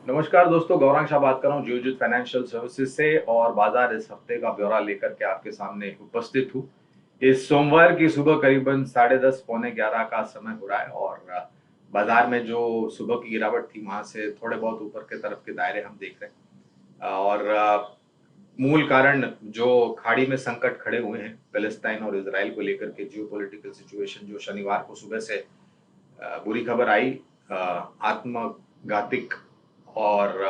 नमस्कार दोस्तों, गौरांग शाह बात कर रहा हूँ जियोजित फाइनेंशियल सर्विसेज से और बाजार इस हफ्ते का ब्यौरा लेकर के आपके सामने उपस्थित हूँ। इस सोमवार की सुबह करीबन 10:30 पौने 11 का समय हो रहा है और बाजार में जो सुबह की गिरावट थी वहां से थोड़े बहुत ऊपर के तरफ के दायरे हम देख रहे हैं। और मूल कारण जो खाड़ी में संकट खड़े हुए हैं पैलेस्टाइन और इसराइल को लेकर के जियोपॉलिटिकल सिचुएशन, जो शनिवार को सुबह से बुरी खबर आई आत्मघातिक और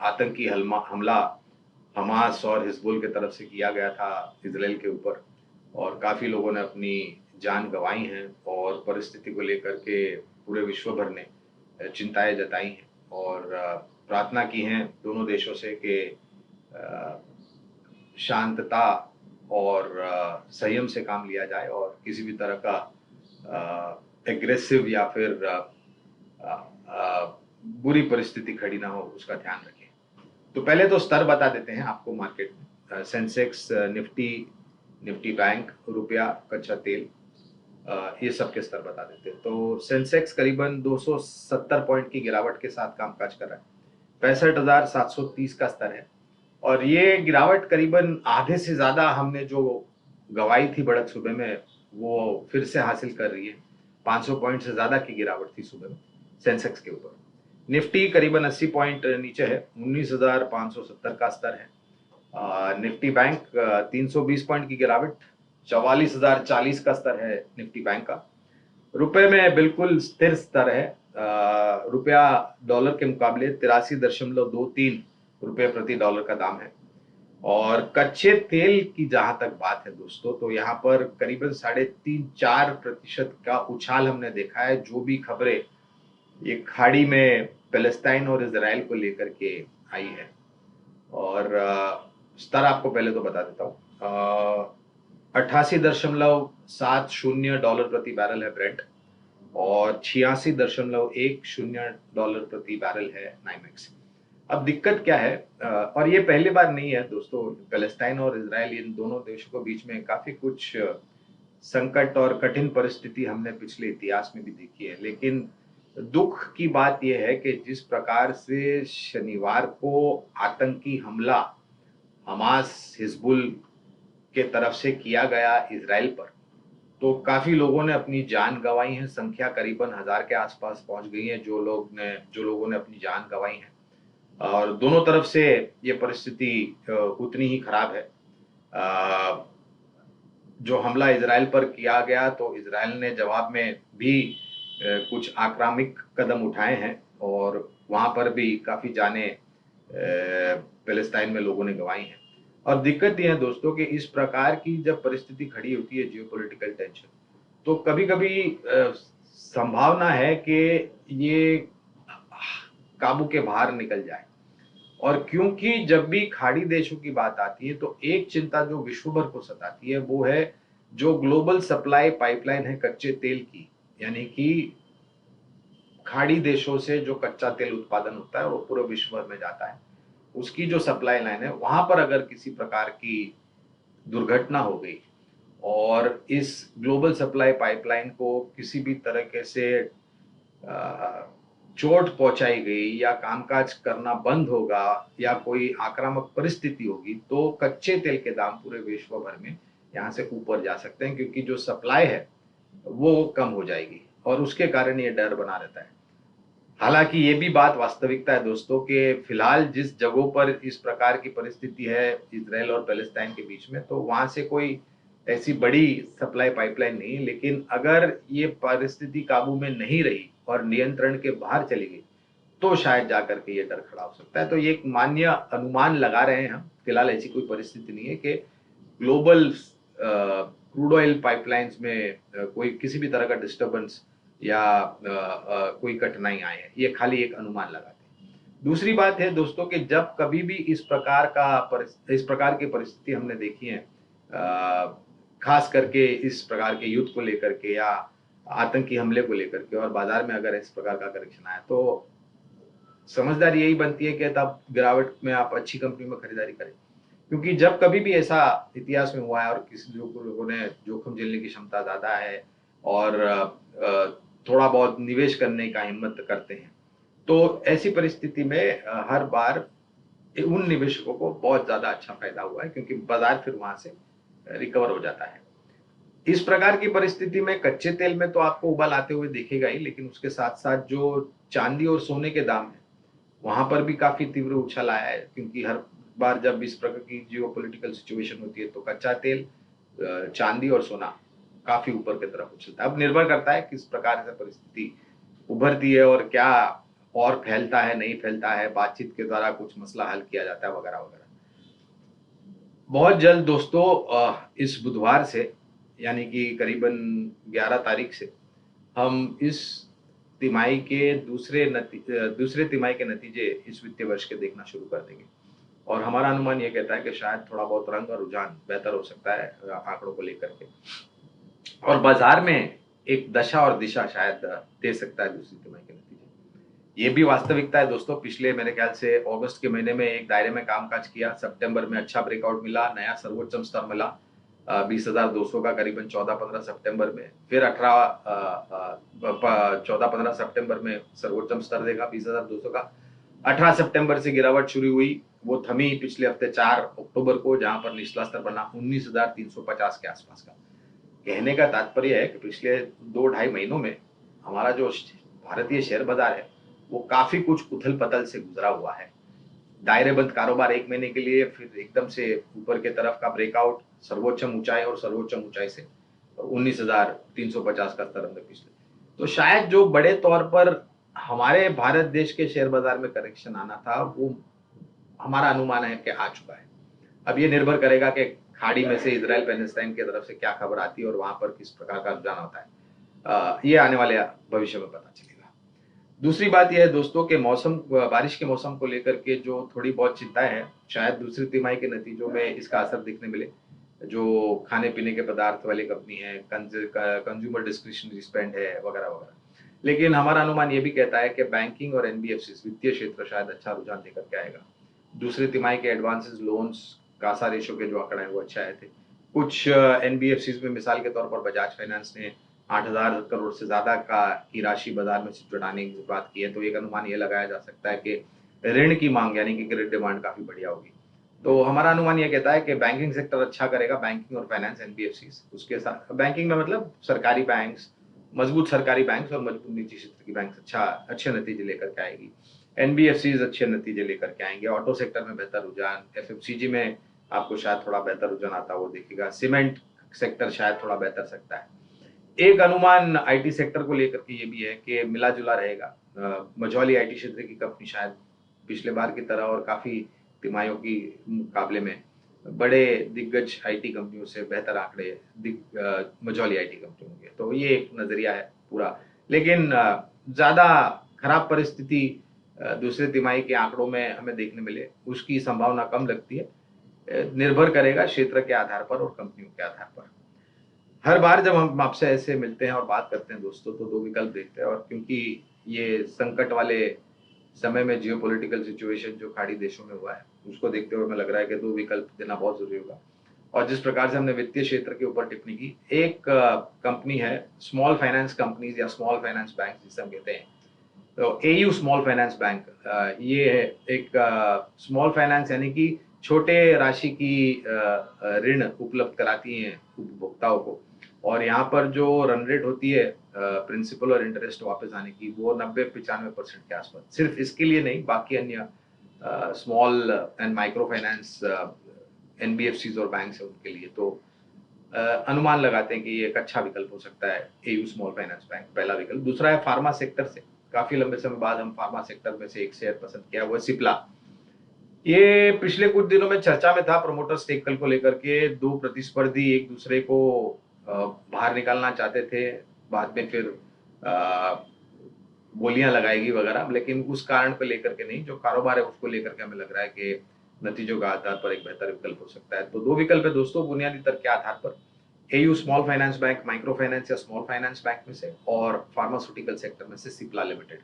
आतंकी हमला हमास और हिजबुल की तरफ से किया गया था इसराइल के ऊपर, और काफी लोगों ने अपनी जान गंवाई हैं और परिस्थिति को लेकर के पूरे विश्व भर ने चिंताएं जताई हैं और प्रार्थना की हैं दोनों देशों से कि शांतता और संयम से काम लिया जाए और किसी भी तरह का एग्रेसिव या फिर बुरी परिस्थिति खड़ी ना हो उसका ध्यान रखें। तो पहले तो स्तर बता देते हैं आपको मार्केट में। सेंसेक्स, निफ्टी, निफ्टी बैंक, रुपया, कच्चा तेल, ये सब के स्तर बता देते हैं। तो सेंसेक्स करीबन 270 पॉइंट की गिरावट के साथ कामकाज कर रहा है। 65,730 का स्तर है और ये गिरावट करीबन आधे से ज्यादा हमने जो गवाई थी बढ़त सुबह में वो फिर से हासिल कर रही है। 500 पॉइंट से ज्यादा की गिरावट थी सुबह में सेंसेक्स के ऊपर। निफ्टी करीबन 80 पॉइंट नीचे है, 19,570 का स्तर है। निफ्टी बैंक 320 पॉइंट की गिरावट, 44,040 का स्तर है निफ्टी बैंक का। रुपए में बिल्कुल स्थिर स्तर है। रुपया डॉलर के मुकाबले 83.23 रुपए प्रति डॉलर का दाम है। और कच्चे तेल की जहां तक बात है दोस्तों, तो यहाँ पर करीबन 3.5-4% का उछाल हमने देखा है। जो भी खबरें ये खाड़ी में पैलेस्टाइन और इसराइल को लेकर के आई है। और स्तर आपको पहले तो बता देता हूँ। 88.70 डॉलर प्रति बैरल है ब्रेंट और 86.10 डॉलर प्रति बैरल है नाइमेक्स। अब दिक्कत क्या है, और ये पहली बार नहीं है दोस्तों, पैलेस्टाइन और इसराइल इन दोनों देशों के बीच में काफी कुछ संकट और कठिन परिस्थिति हमने पिछले इतिहास में भी देखी है। लेकिन दुख की बात यह है कि जिस प्रकार से शनिवार को आतंकी हमला हमास हिजबुल के तरफ से किया गया इसराइल पर, तो काफी लोगों ने अपनी जान गंवाई है। संख्या करीबन 1000 के आसपास पहुंच गई है जो लोगों ने अपनी जान गंवाई है। और दोनों तरफ से ये परिस्थिति उतनी ही खराब है। जो हमला इसराइल पर किया गया तो इसराइल ने जवाब में भी कुछ आक्रामक कदम उठाए हैं और वहां पर भी काफी जाने पैलेस्टाइन में लोगों ने गंवाई हैं। और दिक्कत यह है दोस्तों कि इस प्रकार की जब परिस्थिति खड़ी होती है जियोपॉलिटिकल टेंशन, तो कभी कभी संभावना है कि ये काबू के बाहर निकल जाए। और क्योंकि जब भी खाड़ी देशों की बात आती है तो एक चिंता जो विश्व भर को सताती है वो है जो ग्लोबल सप्लाई पाइपलाइन है कच्चे तेल की, यानी कि खाड़ी देशों से जो कच्चा तेल उत्पादन होता है वो पूरे विश्व भर में जाता है। उसकी जो सप्लाई लाइन है वहां पर अगर किसी प्रकार की दुर्घटना हो गई और इस ग्लोबल सप्लाई पाइपलाइन को किसी भी तरीके से चोट पहुंचाई गई या कामकाज करना बंद होगा या कोई आक्रामक परिस्थिति होगी, तो कच्चे तेल के दाम पूरे विश्व भर में यहाँ से ऊपर जा सकते हैं, क्योंकि जो सप्लाई है वो कम हो जाएगी और उसके कारण ये डर बना रहता है। हालांकि ये भी बात वास्तविकता है दोस्तों कि फिलहाल जिस जगहों पर इस प्रकार की परिस्थिति है इसराइल और पैलेस्टाइन के बीच में, तो वहां से कोई ऐसी बड़ी सप्लाई पाइपलाइन नहीं है। लेकिन अगर ये परिस्थिति काबू में नहीं रही और नियंत्रण के बाहर चली गई तो शायद जाकर के ये डर खड़ा हो सकता है। तो ये एक मान्य अनुमान लगा रहे हैं हम। फिलहाल ऐसी कोई परिस्थिति नहीं है कि ग्लोबल क्रूड ऑयल पाइपलाइंस में कोई किसी भी तरह का डिस्टरबेंस या कोई कठिनाई आए हैं। ये खाली एक अनुमान लगाते हैं। दूसरी बात है दोस्तों कि जब कभी भी इस प्रकार की परिस्थिति हमने देखी है, खास करके इस प्रकार के युद्ध को लेकर के या आतंकी हमले को लेकर के, और बाजार में अगर इस प्रकार का करेक्शन आया तो समझदारी यही बनती है कि तब गिरावट में आप अच्छी कंपनी में खरीदारी करें। क्योंकि जब कभी भी ऐसा इतिहास में हुआ है और किसी लोगों ने जोखिम झेलने की क्षमता ज्यादा है और थोड़ा बहुत निवेश करने का हिम्मत करते हैं, तो ऐसी परिस्थिति में हर बार उन निवेशकों को बहुत ज्यादा अच्छा फायदा हुआ है, क्योंकि बाजार फिर वहां से रिकवर हो जाता है। इस प्रकार की परिस्थिति में कच्चे तेल में तो आपको उबाल आते हुए दिखेगा ही, लेकिन उसके साथ साथ जो चांदी और सोने के दाम है वहां पर भी काफी तीव्र उछाल आया है, क्योंकि हर बार जब इस प्रकार की जियोपॉलिटिकल सिचुएशन होती है तो कच्चा तेल, चांदी और सोना काफी ऊपर की तरफ उछलता है। अब निर्भर करता है किस प्रकार से परिस्थिति उभरती है और क्या और फैलता है नहीं फैलता है, बातचीत के द्वारा कुछ मसला हल किया जाता है वगैरह वगैरह। बहुत जल्द दोस्तों, इस बुधवार से यानी कि करीबन 11 तारीख से हम इस तिमाही के दूसरे तिमाही के नतीजे इस वित्तीय वर्ष के देखना शुरू कर देंगे, और हमारा अनुमान ये कहता है कि शायद थोड़ा बहुत रंग और रुझान बेहतर हो सकता है आंकड़ों को लेकर के, और बाजार में एक दशा और दिशा शायद दे सकता है दूसरी तिमाही के नतीजे। ये भी वास्तविकता है दोस्तों। पिछले मेरे ख्याल से अगस्त के महीने में एक दायरे में कामकाज किया, सितंबर में अच्छा ब्रेकआउट मिला, नया सर्वोच्चम स्तर मिला 20,200 का करीबन 14-15 सितंबर में, फिर 14-15 सितंबर में सर्वोच्चम स्तर देखा 20,200 का। 18 सितंबर से गिरावट शुरू हुई, वो थमी पिछले हफ्ते 4 अक्टूबर को, जहां पर निचला स्तर बना 19,350 के आसपास का। कहने का तात्पर्य है कि पिछले 2-2.5 महीनों में हमारा जो भारतीय शेयर बाजार है वो काफी कुछ उथल पथल से गुजरा हुआ है। दायरे बंद कारोबार 1 महीने के लिए, फिर एकदम से ऊपर के तरफ का ब्रेकआउट, सर्वोच्चम ऊंचाई, और सर्वोच्चम ऊंचाई से 19,350 का स्तर हमने पिछले। तो शायद जो बड़े तौर पर हमारे भारत देश के शेयर बाजार में करेक्शन आना था वो हमारा अनुमान है कि आ चुका है। अब ये निर्भर करेगा कि खाड़ी में से इजराइल पैलेस्टाइन की तरफ से क्या खबर आती है और वहां पर किस प्रकार का रुझान होता है, ये आने वाले भविष्य में पता चलेगा। दूसरी बात यह है दोस्तों कि मौसम, बारिश के मौसम को लेकर के जो थोड़ी बहुत चिंताएं हैं, शायद दूसरी तिमाही के नतीजों में इसका असर दिखने मिले। जो खाने पीने के पदार्थ वाली कंपनी है, कंज्यूमर डिस्क्रिशनरी स्पेंड है वगैरह वगैरह। लेकिन हमारा अनुमान ये भी कहता है कि बैंकिंग और एनबीएफसी वित्तीय क्षेत्र शायद अच्छा रुझान लेकर के आएगा। दूसरी तिमाही के एडवांसेस, लोन्स, कासा रेशो के जो आंकड़े हैं वो अच्छे आए थे। कुछ एनबीएफसी में मिसाल के तौर पर बजाज फाइनेंस ने 8,000 करोड़ से ज्यादा का की राशि बाजार में से जुटाने की बात की है, तो एक अनुमान ये लगाया जा सकता है कि ऋण की मांग यानी कि क्रेडिट डिमांड काफी बढ़िया होगी। तो हमारा अनुमान ये कहता है कि बैंकिंग सेक्टर अच्छा करेगा, बैंकिंग और फाइनेंस एनबीएफसी। उसके साथ बैंकिंग में मतलब सरकारी बैंक्स, मजबूत सरकारी बैंक्स और मजबूत निजी क्षेत्र की बैंक्स अच्छे नतीजे लेकर के आएगी। एनबीएफसी अच्छे नतीजे लेकर के आएंगे। ऑटो सेक्टर में बेहतर रुझान, एफएमसीजी में आपको शायद थोड़ा बेहतर रुझान आता वो दिखेगा। सीमेंट सेक्टर शायद थोड़ा बेहतर सकता है। एक अनुमान आईटी सेक्टर को लेकर के ये भी है कि मिला जुला रहेगा। मझौली आईटी क्षेत्र की कंपनी शायद पिछले बार की तरह और काफी तिमाहियों की मुकाबले में बड़े दिग्गज आईटी कंपनियों से बेहतर आंकड़े मझौली आईटी कंपनी होंगे। तो ये एक नजरिया है पूरा, लेकिन ज्यादा खराब परिस्थिति दूसरे तिमाही के आंकड़ों में हमें देखने मिले उसकी संभावना कम लगती है। निर्भर करेगा क्षेत्र के आधार पर और कंपनियों के आधार पर। हर बार जब हम आपसे ऐसे मिलते हैं और बात करते हैं दोस्तों, तो 2 विकल्प देखते हैं, और क्योंकि ये संकट वाले समय में जियोपॉलिटिकल सिचुएशन जो खाड़ी देशों में हुआ है उसको देखते हुए हमें लग रहा है कि 2 विकल्प देना बहुत जरूरी होगा। और जिस प्रकार से हमने वित्तीय क्षेत्र के ऊपर टिप्पणी की, एक कंपनी है स्मॉल फाइनेंस कंपनीज या स्मॉल फाइनेंस बैंक जिसे हम कहते हैं, तो एयू स्मॉल फाइनेंस बैंक, ये है एक स्मॉल फाइनेंस यानी कि छोटे राशि की ऋण उपलब्ध कराती हैं उपभोक्ताओं को, और यहाँ पर जो रन रेट होती है प्रिंसिपल और इंटरेस्ट वापस आने की वो 90-95% के आसपास। सिर्फ इसके लिए नहीं, बाकी अन्य small and micro finance NBFCs और बैंक है उनके लिए तो अनुमान लगाते हैं कि ये एक अच्छा विकल्प हो सकता है एयू स्मॉल फाइनेंस बैंक, पहला विकल्प। दूसरा है फार्मा सेक्टर से, काफी लंबे समय बाद हम फार्मा सेक्टर में से एक शेयर पसंद किया, वो सिप्ला। ये पिछले कुछ दिनों में चर्चा में था प्रमोटर स्टेक कल को लेकर के। 2 प्रतिस्पर्धी एक दूसरे को बाहर निकालना चाहते थे, बाद में फिर बोलियां लगाएगी वगैरह, लेकिन उस कारण को लेकर के नहीं, जो कारोबार है उसको लेकर के हमें लग रहा है कि नतीजों के आधार पर एक बेहतर विकल्प हो सकता है। तो 2 विकल्प है दोस्तों बुनियादी तर्क के आधार पर, AU small finance bank micro finance या स्मॉल फाइनेंस बैंक में से, और फार्मास्यूटिकल सेक्टर में से सिप्ला लिमिटेड।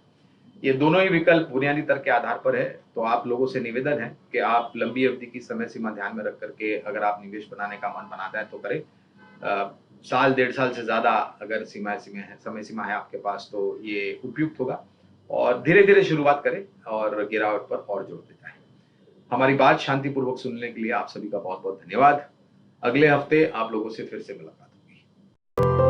ये दोनों ही विकल्प बुनियादी तर्क के आधार पर है। तो आप लोगों से निवेदन है कि आप लंबी अवधि की समय सीमा ध्यान में रख करके अगर आप निवेश बनाने का मन बनाता है तो करें। साल 1.5 साल से ज्यादा अगर समय सीमा है आपके पास तो ये उपयुक्त होगा। और धीरे धीरे शुरुआत करें और गिरावट पर और जोड़ते जाएं। हमारी बात शांतिपूर्वक सुनने के लिए आप सभी का बहुत बहुत धन्यवाद। अगले हफ्ते आप लोगों से फिर से मुलाकात होगी।